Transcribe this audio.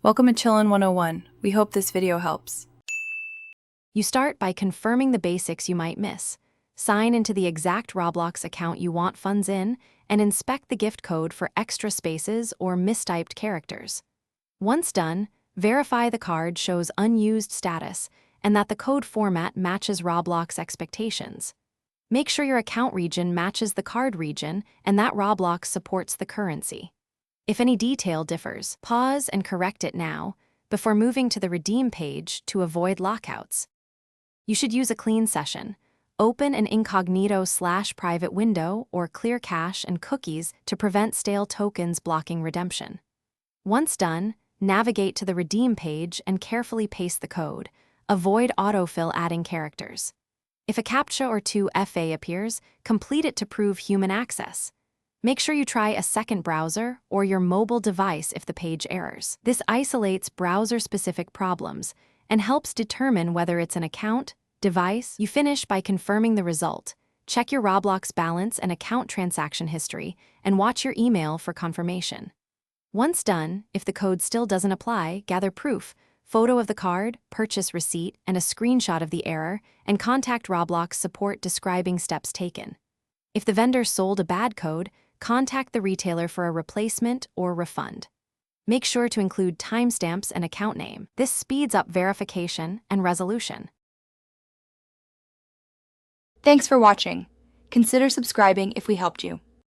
Welcome to Chillin' 101. We hope this video helps. You start by confirming the basics you might miss. Sign into the exact Roblox account you want funds in, and inspect the gift code for extra spaces or mistyped characters. Once done, verify the card shows unused status and that the code format matches Roblox expectations. Make sure your account region matches the card region and that Roblox supports the currency. If any detail differs, pause and correct it now before moving to the redeem page to avoid lockouts. You should use a clean session. Open an incognito/private window or clear cache and cookies to prevent stale tokens blocking redemption. Once done, navigate to the redeem page and carefully paste the code. Avoid autofill adding characters. If a CAPTCHA or 2FA appears, complete it to prove human access. Make sure you try a second browser or your mobile device if the page errors. This isolates browser-specific problems and helps determine whether it's an account, device. You finish by confirming the result. Check your Roblox balance and account transaction history, and watch your email for confirmation. Once done, if the code still doesn't apply, gather proof, photo of the card, purchase receipt, and a screenshot of the error, and contact Roblox support describing steps taken. If the vendor sold a bad code, contact the retailer for a replacement or refund. Make sure to include timestamps and account name. This speeds up verification and resolution. Thanks for watching. Consider subscribing if we helped you.